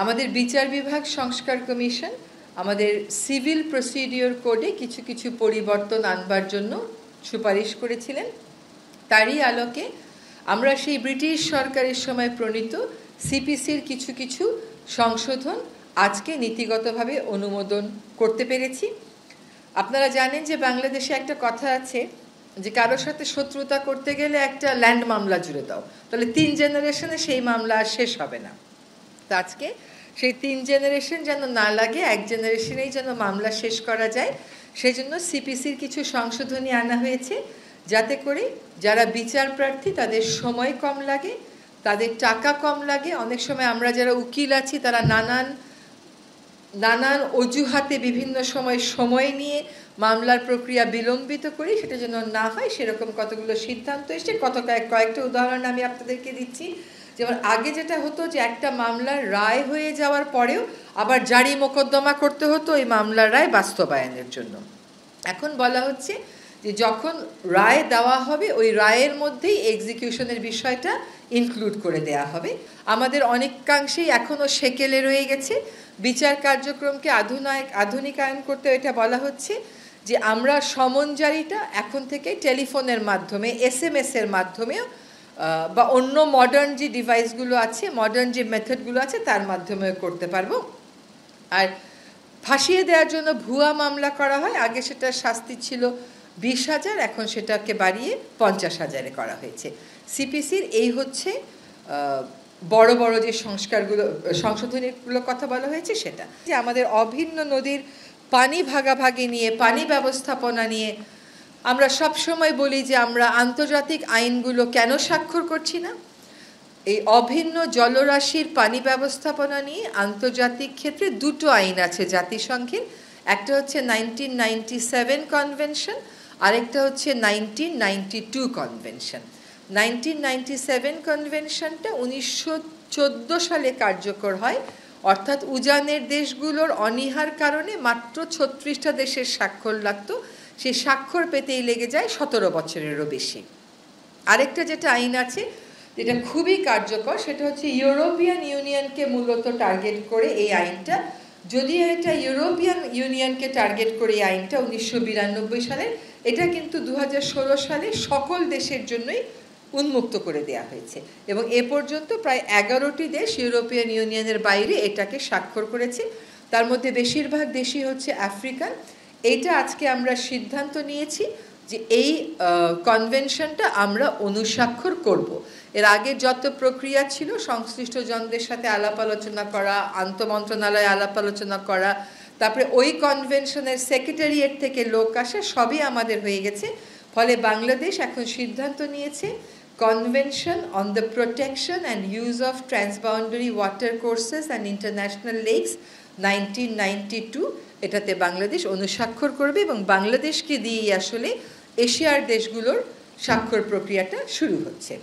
আমাদের বিচার বিভাগ সংস্কার কমিশন আমাদের সিভিল প্রসিডিওর কোডে কিছু কিছু পরিবর্তন আনবার জন্য সুপারিশ করেছিলেন। তারই আলোকে আমরা সেই ব্রিটিশ সরকারের সময় প্রণীত সিপিসির কিছু কিছু সংশোধন আজকে নীতিগতভাবে অনুমোদন করতে পেরেছি। আপনারা জানেন যে বাংলাদেশে একটা কথা আছে যে কারোর সাথে শত্রুতা করতে গেলে একটা ল্যান্ড মামলা জুড়ে দাও, তাহলে 3 জেনারেশনে সেই মামলা আর শেষ হবে না। তো আজকে সেই 3 জেনারেশন যেন না লাগে, 1 জেনারেশনেই যেন মামলা শেষ করা যায়, সেই জন্য সিপিসির কিছু সংশোধনী আনা হয়েছে, যাতে করে যারা বিচার প্রার্থী তাদের সময় কম লাগে, তাদের টাকা কম লাগে। অনেক সময় আমরা যারা উকিল আছি তারা নানান অজুহাতে বিভিন্ন সময় নিয়ে মামলার প্রক্রিয়া বিলম্বিত করি, সেটা যেন না হয় সেরকম কতগুলো সিদ্ধান্ত এসছে। কয়েকটা উদাহরণ আমি আপনাদেরকে দিচ্ছি। যেমন আগে যেটা হতো যে একটা মামলার রায় হয়ে যাওয়ার পরেও আবার জারি মোকদ্দমা করতে হতো ওই মামলার রায় বাস্তবায়নের জন্য। এখন বলা হচ্ছে যে যখন রায় দেওয়া হবে ওই রায়ের মধ্যেই এক্সিকিউশনের বিষয়টা ইনক্লুড করে দেয়া হবে। আমাদের অনেকাংশেই এখনও সেকেলে রয়ে গেছে। বিচার কার্যক্রমকে আধুনিকায়ন করতে এটা বলা হচ্ছে যে আমরা সমন জারিটা এখন থেকে টেলিফোনের মাধ্যমে, SMS এর মাধ্যমেও বা অন্য মডার্ন যে ডিভাইসগুলো আছে, মডার্ন যে মেথডগুলো আছে তার মাধ্যমেও করতে পারবো। আর ফাঁসিয়ে দেওয়ার জন্য ভুয়া মামলা করা হয়, আগে সেটা শাস্তি ছিল 20,000, এখন সেটাকে বাড়িয়ে 50,000-এ করা হয়েছে। সিপিসির এই হচ্ছে বড় বড় যে সংশোধনীগুলো কথা বলা হয়েছে সেটা। যে আমাদের অভিন্ন নদীর পানি ভাগাভাগি নিয়ে, পানি ব্যবস্থাপনা নিয়ে আমরা সব সময় বলি যে আমরা আন্তর্জাতিক আইনগুলো কেন স্বাক্ষর করছি না। এই অভিন্ন জলরাশির পানি ব্যবস্থাপনা নিয়ে আন্তর্জাতিক ক্ষেত্রে 2টো আইন আছে জাতিসংঘের। একটা হচ্ছে 1997 কনভেনশন, আরেকটা হচ্ছে 1992 কনভেনশন। 1997 কনভেনশনটা 1914 সালে কার্যকর হয়, অর্থাৎ উজানের দেশগুলোর অনীহার কারণে মাত্র 36টা দেশের স্বাক্ষর লাগতো, সেই স্বাক্ষর পেতেই লেগে যায় 17 বছরেরও বেশি। আরেকটা যেটা আইন আছে যেটা খুবই কার্যকর, সেটা হচ্ছে ইউরোপিয়ান ইউনিয়নকে মূলত টার্গেট করে এই আইনটা। যদিও এটা ইউরোপিয়ান ইউনিয়নকে টার্গেট করে এই আইনটা 1992 সালের, এটা কিন্তু 2016 সালে সকল দেশের জন্যই উন্মুক্ত করে দেয়া হয়েছে এবং এ পর্যন্ত প্রায় 11টি দেশ ইউরোপিয়ান ইউনিয়নের বাইরে এটাকে স্বাক্ষর করেছে। তার মধ্যে বেশিরভাগ দেশই হচ্ছে আফ্রিকান। এইটা আজকে আমরা সিদ্ধান্ত নিয়েছি যে এই কনভেনশনটা আমরা অনুস্বাক্ষর করব। এর আগে যত প্রক্রিয়া ছিল, সংশ্লিষ্ট জনদের সাথে আলাপ আলোচনা করা, আন্তঃমন্ত্রণালয়ে আলাপ আলোচনা করা, তারপরে ওই কনভেনশনের সেক্রেটারিয়েট থেকে লোক আসা, সবই আমাদের হয়ে গেছে। ফলে বাংলাদেশ এখন সিদ্ধান্ত নিয়েছে convention on the protection and use of transboundary water courses and international lakes 1992, এটাতে বাংলাদেশ অনুস্বাক্ষর করবে এবং বাংলাদেশকে দিয়েই আসলে এশিয়ার দেশগুলোর স্বাক্ষর প্রক্রিয়াটা শুরু হচ্ছে।